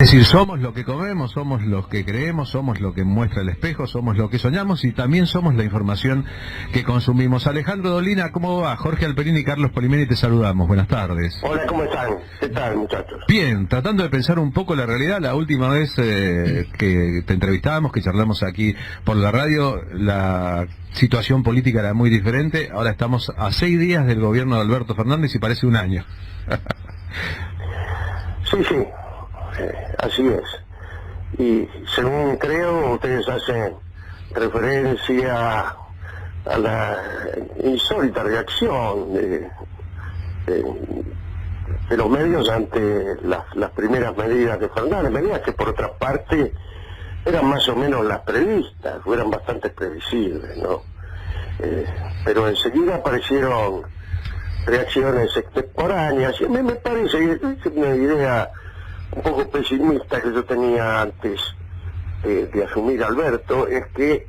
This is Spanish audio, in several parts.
Es decir, somos lo que comemos, somos lo que creemos, somos lo que muestra el espejo, somos lo que soñamos y también somos la información que consumimos. Alejandro Dolina, ¿cómo va? Jorge Alperini y Carlos Polimeni te saludamos. Buenas tardes. Hola, ¿cómo están? ¿Qué tal, muchachos? Bien, tratando de pensar un poco la realidad. La última vez que te entrevistábamos, que charlamos aquí por la radio, la situación política era muy diferente. Ahora estamos a 6 días del gobierno de Alberto Fernández y parece un año. Sí, así es. Y según creo, ustedes hacen referencia a la insólita reacción de los medios ante las primeras medidas de Fernández, medidas que por otra parte eran más o menos las previstas, eran bastante previsibles, ¿no? Pero enseguida aparecieron reacciones extemporáneas y a mí me parece, es una idea un poco pesimista que yo tenía antes de asumir Alberto, es que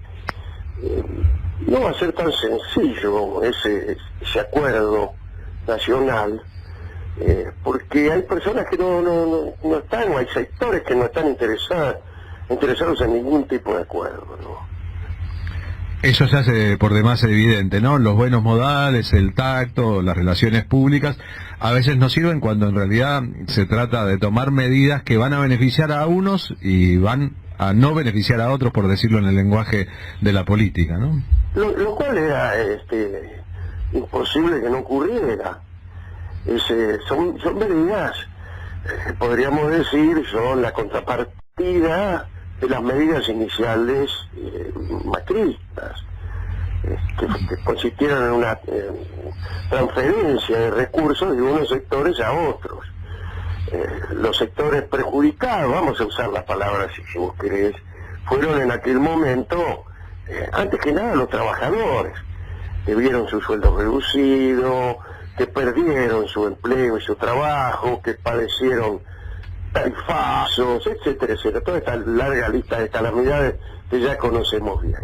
no va a ser tan sencillo ese acuerdo nacional, porque hay personas que no están, o hay sectores que no están interesados en ningún tipo de acuerdo, ¿no? Eso se hace por demás evidente, ¿no? Los buenos modales, el tacto, las relaciones públicas, a veces no sirven cuando en realidad se trata de tomar medidas que van a beneficiar a unos y van a no beneficiar a otros, por decirlo en el lenguaje de la política, ¿no? Lo cual era imposible que no ocurriera. Son medidas, podríamos decir, son la contrapartida de las medidas iniciales macristas, que consistieron en una transferencia de recursos de unos sectores a otros. Los sectores perjudicados, vamos a usar la palabra si vos querés, fueron en aquel momento, antes que nada, los trabajadores, que vieron su sueldo reducido, que perdieron su empleo y su trabajo, que padecieron tarifazos, etcétera, etcétera, toda esta larga lista de calamidades que ya conocemos bien.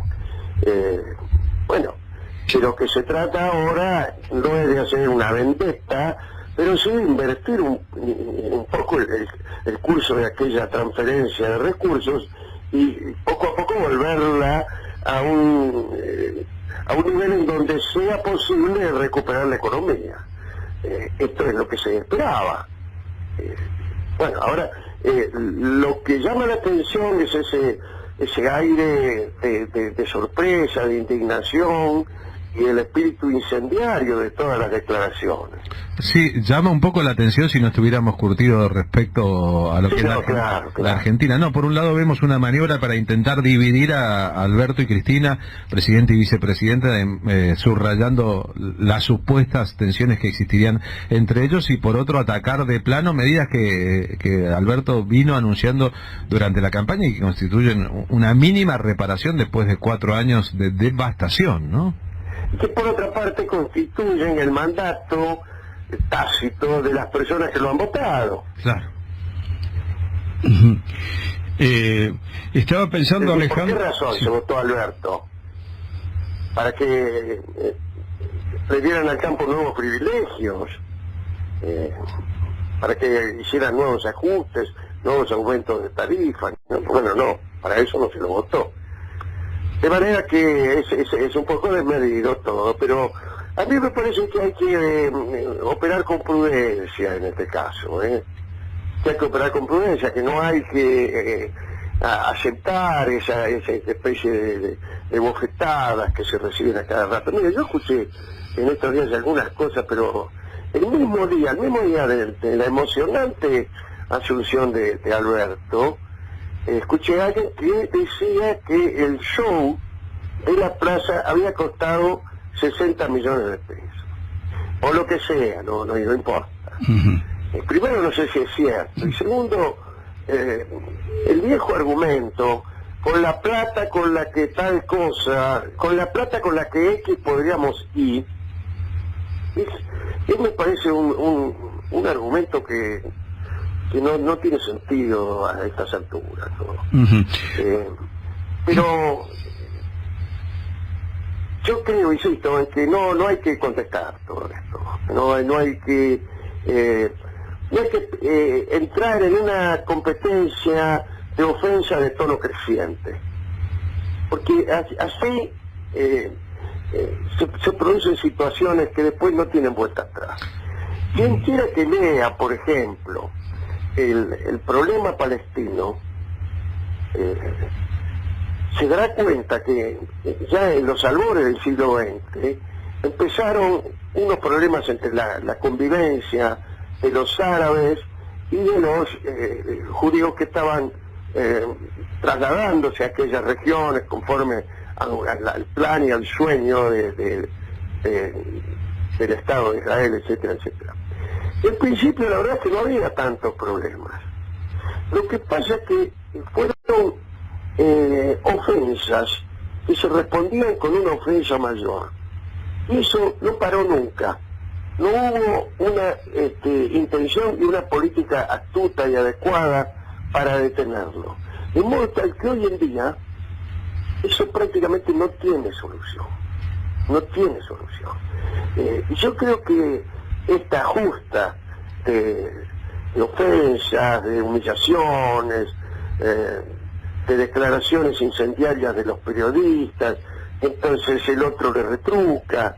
Bueno, de lo que se trata ahora no es de hacer una vendetta, pero sí de invertir un poco el curso de aquella transferencia de recursos y poco a poco volverla a un nivel en donde sea posible recuperar la economía. Esto es lo que se esperaba. Bueno, ahora, lo que llama la atención es ese aire de sorpresa, de indignación y el espíritu incendiario de todas las declaraciones. Sí, llama un poco la atención si no estuviéramos curtidos respecto a lo que es claro. la Argentina. No, por un lado vemos una maniobra para intentar dividir a Alberto y Cristina, presidente y vicepresidenta, subrayando las supuestas tensiones que existirían entre ellos, y por otro atacar de plano medidas que Alberto vino anunciando durante la campaña y que constituyen una mínima reparación después de 4 años de devastación, ¿no? Y que por otra parte constituyen el mandato tácito de las personas que lo han votado. Claro. Estaba pensando, Alejandro... ¿Por qué razón se votó Alberto? Para que le dieran al campo nuevos privilegios, para que hicieran nuevos ajustes, nuevos aumentos de tarifa. Bueno, no, para eso no se lo votó. De manera que es un poco desmedido todo, pero a mí me parece que hay que operar con prudencia en este caso, que hay que operar con prudencia, que no hay que aceptar esa especie de bofetadas que se reciben a cada rato. Mire, yo escuché en estos días algunas cosas, pero el mismo día de la emocionante asunción de Alberto, escuché a alguien que decía que el show de la plaza había costado 60 millones de pesos. O lo que sea, no importa. Primero, no sé si es cierto. Y segundo, el viejo argumento, con la plata con la que tal cosa, con la plata con la que X podríamos ir, me parece un argumento que no tiene sentido a estas alturas, ¿no? Pero yo creo, insisto, en que no hay que contestar todo esto, no hay que no hay que entrar en una competencia de ofensa de tono creciente, porque así se producen situaciones que después no tienen vuelta atrás. Quien quiera que lea, por ejemplo, el problema palestino, se dará cuenta que ya en los albores del siglo XX empezaron unos problemas entre la convivencia de los árabes y de los judíos que estaban trasladándose a aquellas regiones conforme al plan y al sueño del Estado de Israel, etcétera, etcétera. En principio la verdad es que no había tantos problemas. Lo que pasa es que fueron ofensas que se respondían con una ofensa mayor. Y eso no paró nunca. No hubo una intención y una política astuta y adecuada para detenerlo. De modo tal que hoy en día eso prácticamente no tiene solución. No tiene solución. Y yo creo que esta justa de ofensas, de humillaciones, de declaraciones incendiarias de los periodistas, entonces el otro le retruca,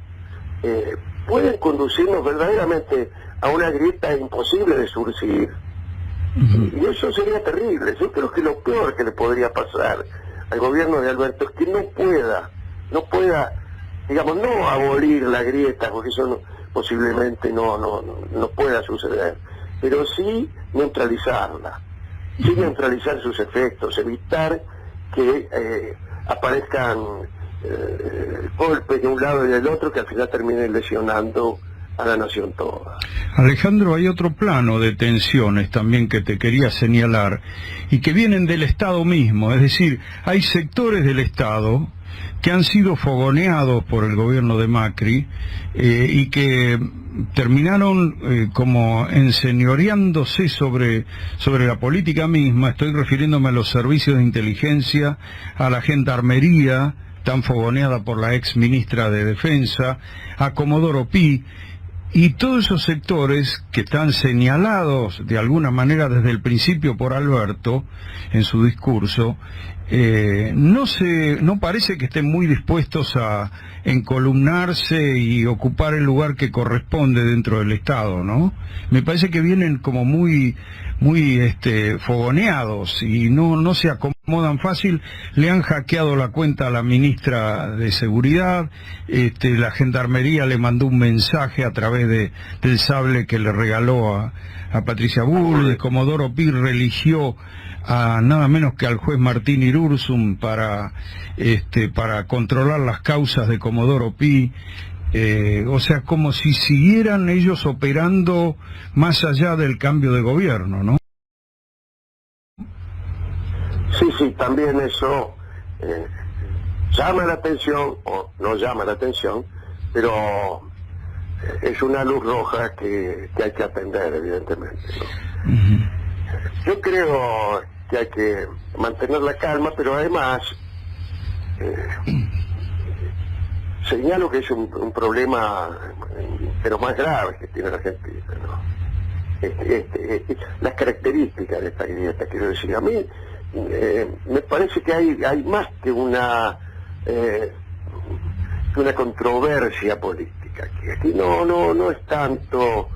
pueden conducirnos verdaderamente a una grieta imposible de surcir. Y eso sería terrible. Yo creo que lo peor que le podría pasar al gobierno de Alberto es que no pueda, digamos, no abolir la grieta, porque eso posiblemente no pueda suceder, pero sí neutralizarla, sí neutralizar sus efectos, evitar que aparezcan golpes de un lado y del otro que al final terminen lesionando a la nación toda. Alejandro, hay otro plano de tensiones también que te quería señalar y que vienen del Estado mismo, es decir, hay sectores del Estado que han sido fogoneados por el gobierno de Macri y que terminaron como enseñoreándose sobre la política misma. Estoy refiriéndome a los servicios de inteligencia, a la gendarmería, tan fogoneada por la ex ministra de Defensa, a Comodoro Pi, y todos esos sectores que están señalados de alguna manera desde el principio por Alberto en su discurso, no parece que estén muy dispuestos a encolumnarse y ocupar el lugar que corresponde dentro del Estado, ¿no? Me parece que vienen como muy fogoneados y no se acomodan fácil. Le han hackeado la cuenta a la ministra de Seguridad, la Gendarmería le mandó un mensaje a través del sable que le regaló a Patricia Bullrich. Comodoro Pi religió a nada menos que al juez Martín Irurzun para controlar las causas de Comodoro Pi. O sea, como si siguieran ellos operando más allá del cambio de gobierno, ¿no? Sí, también eso llama la atención, o no llama la atención, pero es una luz roja que hay que atender, evidentemente, ¿no? Yo creo que hay que mantener la calma, pero además señalo que es un problema de los más graves que tiene la Argentina, ¿no? Las características de esta grieta, quiero decir, a mí me parece que hay más que una controversia política, que aquí no es tanto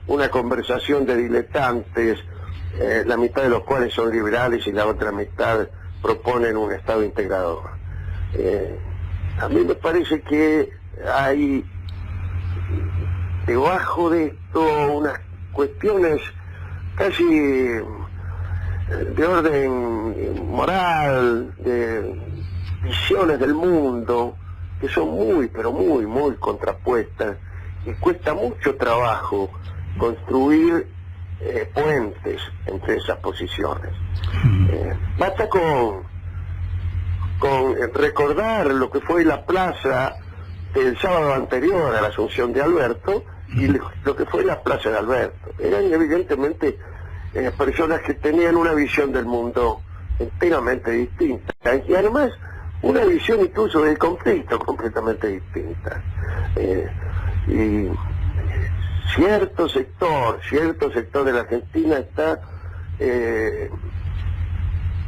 una conversación de diletantes, la mitad de los cuales son liberales y la otra mitad proponen un Estado integrador. A mí me parece que hay debajo de esto unas cuestiones casi de orden moral, de visiones del mundo, que son muy, pero muy contrapuestas, y cuesta mucho trabajo construir puentes entre esas posiciones. Basta con recordar lo que fue la plaza del sábado anterior a la asunción de Alberto y lo que fue la plaza de Alberto. Eran evidentemente personas que tenían una visión del mundo enteramente distinta y además una visión incluso del conflicto completamente distinta. Y cierto sector de la Argentina está,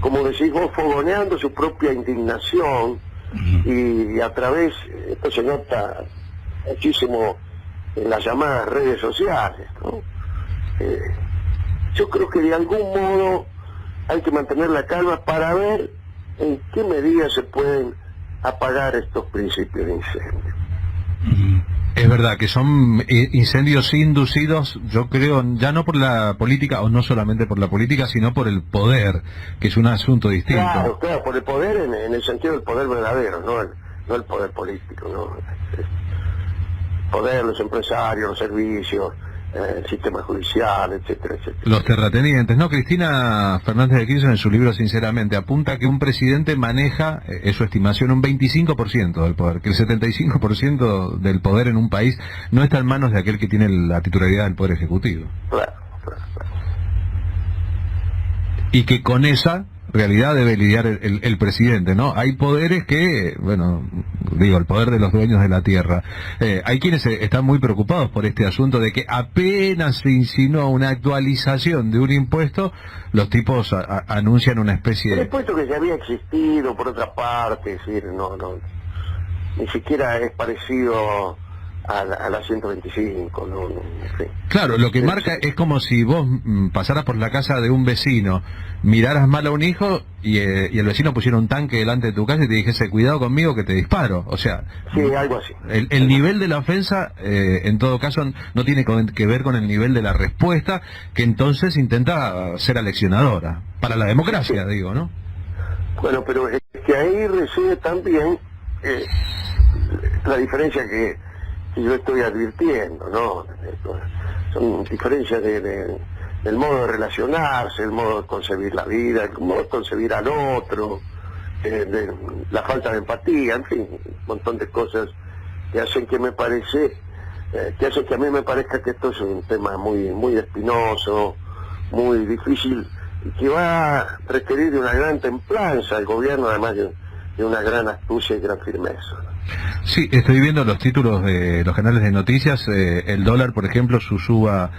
como decís vos, fogoneando su propia indignación, y a través, esto se nota muchísimo en las llamadas redes sociales, ¿no? Yo creo que de algún modo hay que mantener la calma para ver en qué medida se pueden apagar estos principios de incendio. Es verdad que son incendios inducidos, yo creo, ya no por la política, o no solamente por la política, sino por el poder, que es un asunto distinto. Claro, por el poder en el sentido del poder verdadero, no el poder político, ¿no? El poder, los empresarios, los servicios, el sistema judicial, etcétera, etcétera. Los terratenientes, ¿no? Cristina Fernández de Kirchner en su libro Sinceramente apunta que un presidente maneja, es su estimación, un 25% del poder, que el 75% del poder en un país no está en manos de aquel que tiene la titularidad del poder ejecutivo. Claro. Y que con esa realidad debe lidiar el presidente, ¿no? Hay poderes que, bueno, digo, el poder de los dueños de la tierra. Hay quienes están muy preocupados por este asunto de que apenas se insinúa una actualización de un impuesto, los tipos anuncian una especie de... El impuesto que ya había existido, por otra parte, es decir, no, ni siquiera es parecido a la 125, no, en fin. Claro, lo que marca es como si vos pasaras por la casa de un vecino, miraras mal a un hijo y el vecino pusiera un tanque delante de tu casa y te dijese, cuidado conmigo que te disparo. O sea, sí, algo así. El nivel de la ofensa, en todo caso, no tiene que ver con el nivel de la respuesta, que entonces intenta ser aleccionadora. Para la democracia, sí. Digo, ¿no? Bueno, pero es que ahí reside también la diferencia que yo estoy advirtiendo, ¿no? Son diferencias del modo de relacionarse, el modo de concebir la vida, el modo de concebir al otro, de la falta de empatía, en fin, un montón de cosas que hacen que me parece, que hacen que a mí me parezca que esto es un tema muy espinoso, muy difícil, y que va a requerir de una gran templanza al gobierno, además de una gran astucia y gran firmeza. Sí, estoy viendo los títulos de los canales de noticias. El dólar, por ejemplo, su suba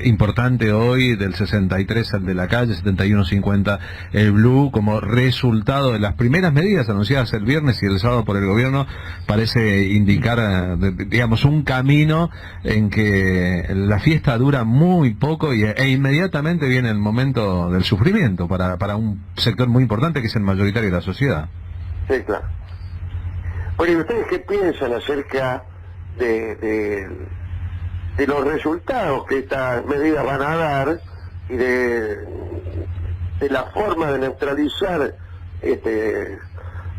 importante hoy del 63 al de la calle, 71.50 el blue, como resultado de las primeras medidas anunciadas el viernes y el sábado por el gobierno, parece indicar, digamos, un camino en que la fiesta dura muy poco e inmediatamente viene el momento del sufrimiento para un sector muy importante que es el mayoritario de la sociedad. Sí, claro. Bueno, ¿y ustedes qué piensan acerca de los resultados que estas medidas van a dar y de la forma de neutralizar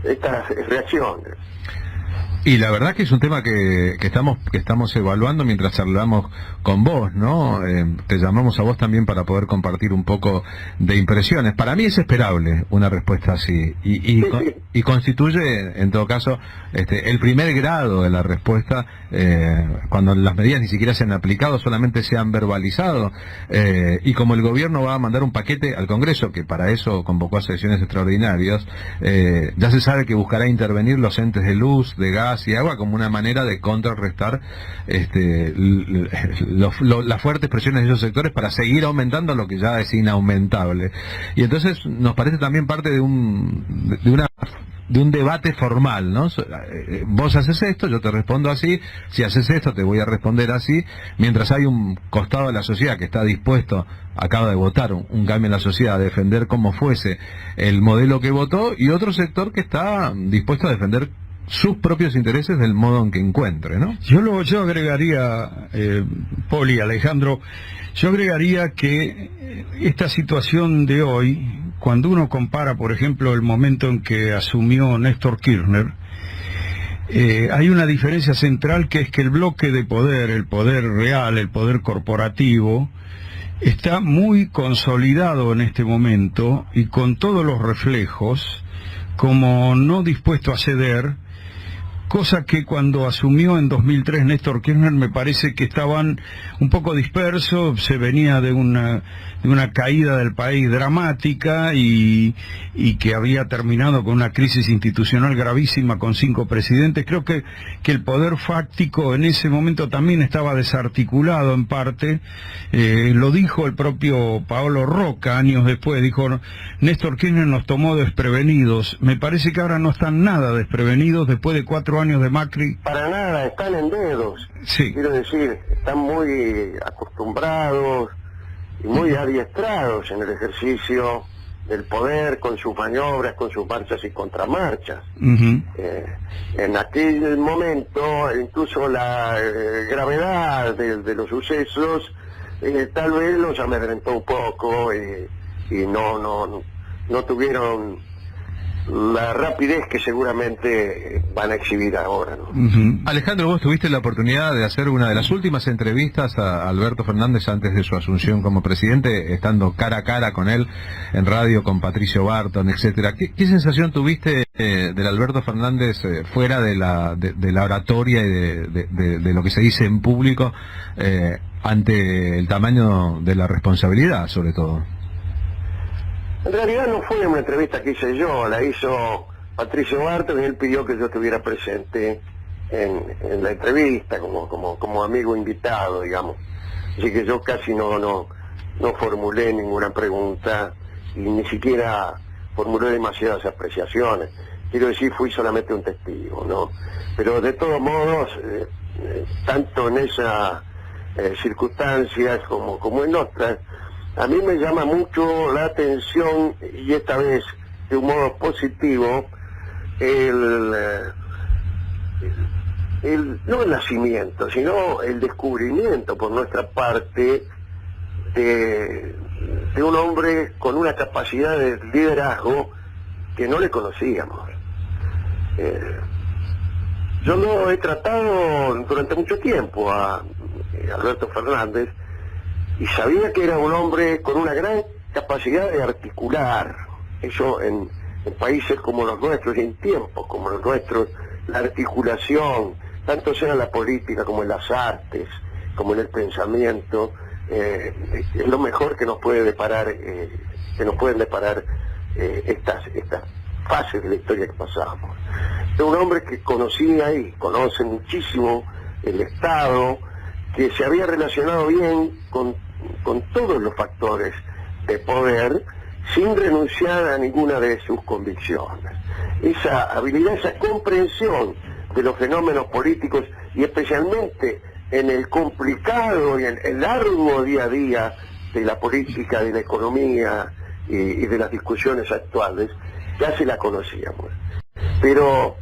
estas reacciones? Y la verdad que es un tema que estamos evaluando mientras charlamos con vos, ¿no? Te llamamos a vos también para poder compartir un poco de impresiones. Para mí es esperable una respuesta así y constituye, en todo caso, el primer grado de la respuesta cuando las medidas ni siquiera se han aplicado, solamente se han verbalizado. Y como el gobierno va a mandar un paquete al Congreso, que para eso convocó a sesiones extraordinarias, ya se sabe que buscará intervenir los entes de luz, de gas y agua como una manera de contrarrestar las fuertes presiones de esos sectores para seguir aumentando lo que ya es inaumentable. Y entonces nos parece también parte de un debate formal, ¿no? Vos haces esto, yo te respondo así, si haces esto te voy a responder así, mientras hay un costado de la sociedad que está dispuesto, acaba de votar un cambio en la sociedad, a defender como fuese el modelo que votó, y otro sector que está dispuesto a defender sus propios intereses del modo en que encuentre, ¿no? Yo agregaría, Poli, Alejandro, yo agregaría que esta situación de hoy, cuando uno compara, por ejemplo, el momento en que asumió Néstor Kirchner, hay una diferencia central, que es que el bloque de poder, el poder real, el poder corporativo, está muy consolidado en este momento y con todos los reflejos, como no dispuesto a ceder, cosa que cuando asumió en 2003 Néstor Kirchner me parece que estaban un poco dispersos, se venía de una caída del país dramática y que había terminado con una crisis institucional gravísima con 5 presidentes. Creo que el poder fáctico en ese momento también estaba desarticulado en parte. Lo dijo el propio Paolo Rocca años después, dijo: Néstor Kirchner nos tomó desprevenidos. Me parece que ahora no están nada desprevenidos después de 4 años de Macri. Para nada, están en dedos. Sí. Quiero decir, están muy acostumbrados y muy adiestrados en el ejercicio del poder, con sus maniobras, con sus marchas y contramarchas. En aquel momento, incluso la gravedad de los sucesos tal vez los amedrentó un poco y no tuvieron la rapidez que seguramente van a exhibir ahora, ¿no? Alejandro, vos tuviste la oportunidad de hacer una de las últimas entrevistas a Alberto Fernández antes de su asunción como presidente, estando cara a cara con él en radio, con Patricio Barton, etcétera. ¿Qué sensación tuviste del Alberto Fernández fuera de la oratoria y de lo que se dice en público ante el tamaño de la responsabilidad, sobre todo? En realidad no fue una entrevista que hice yo, la hizo Patricio Barton y él pidió que yo estuviera presente en la entrevista como amigo invitado, digamos. Así que yo casi no formulé ninguna pregunta y ni siquiera formulé demasiadas apreciaciones. Quiero decir, fui solamente un testigo, ¿no? Pero de todos modos, tanto en esas circunstancias como en otras, a mí me llama mucho la atención, y esta vez de un modo positivo, no el nacimiento, sino el descubrimiento por nuestra parte de un hombre con una capacidad de liderazgo que no le conocíamos. Yo lo he tratado durante mucho tiempo a Alberto Fernández, y sabía que era un hombre con una gran capacidad de articular. Eso en países como los nuestros y en tiempos como los nuestros, la articulación, tanto sea en la política como en las artes, como en el pensamiento, es lo mejor que nos puede deparar, que nos pueden deparar estas fases de la historia que pasamos. Es un hombre que conocía y conoce muchísimo el Estado, que se había relacionado bien con todos los factores de poder sin renunciar a ninguna de sus convicciones. Esa habilidad, esa comprensión de los fenómenos políticos y especialmente en el complicado y el largo día a día de la política, de la economía y de las discusiones actuales, ya se la conocíamos. Pero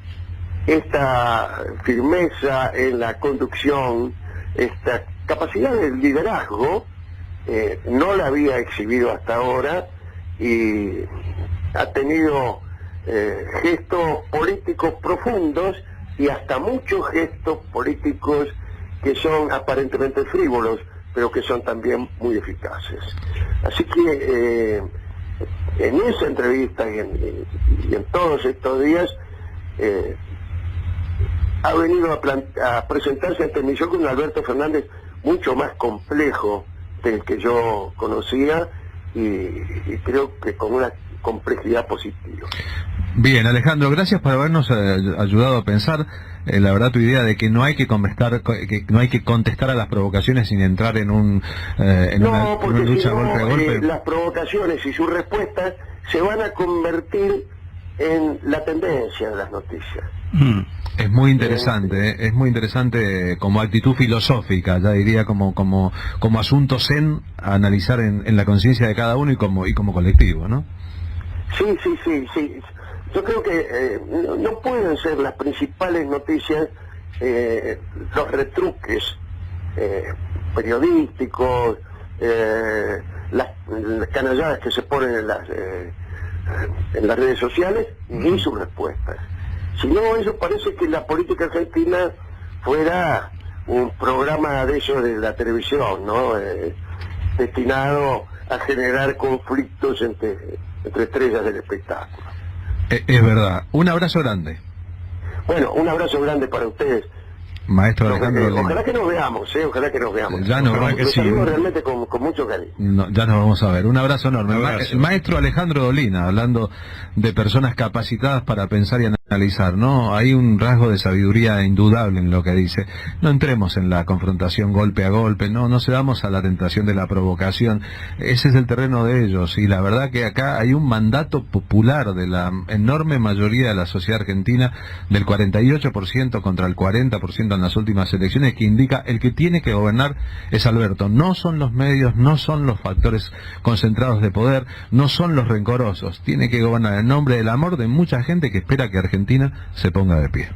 esta firmeza en la conducción, esta capacidad de liderazgo, no la había exhibido hasta ahora y ha tenido gestos políticos profundos y hasta muchos gestos políticos que son aparentemente frívolos, pero que son también muy eficaces. Así que en esa entrevista y en todos estos días ha venido a presentarse ante mí con un Alberto Fernández mucho más complejo del que yo conocía y creo que con una complejidad positiva. Bien, Alejandro, gracias por habernos ayudado a pensar. La verdad, tu idea de que no hay que contestar a las provocaciones sin entrar en una lucha golpe a golpe. Las provocaciones y sus respuestas se van a convertir en la tendencia de las noticias. Es muy interesante como actitud filosófica, ya diría como asunto zen a analizar en la conciencia de cada uno y como colectivo, ¿no? Sí. Yo creo que no pueden ser las principales noticias los retruques periodísticos, las canalladas que se ponen en las redes sociales y sus respuestas. Si no, eso parece que la política argentina fuera un programa de eso de la televisión, ¿no? Destinado a generar conflictos entre estrellas del espectáculo. Es verdad. Un abrazo grande. Bueno, un abrazo grande para ustedes. Maestro Alejandro Dolina. Ojalá que nos veamos, ojalá que nos veamos. Ya nos vamos, que Los sí. saludo realmente con mucho cariño. No, ya nos vamos a ver. Un abrazo enorme. Un abrazo. El maestro Alejandro Dolina, hablando de personas capacitadas para pensar y analizar, ¿no? Hay un rasgo de sabiduría indudable en lo que dice. No entremos en la confrontación golpe a golpe, no cedamos a la tentación de la provocación. Ese es el terreno de ellos. Y la verdad que acá hay un mandato popular de la enorme mayoría de la sociedad argentina, del 48% contra el 40% en las últimas elecciones, que indica el que tiene que gobernar es Alberto. No son los medios, no son los factores concentrados de poder, no son los rencorosos. Tiene que gobernar en nombre del amor de mucha gente que espera que Argentina se ponga de pie.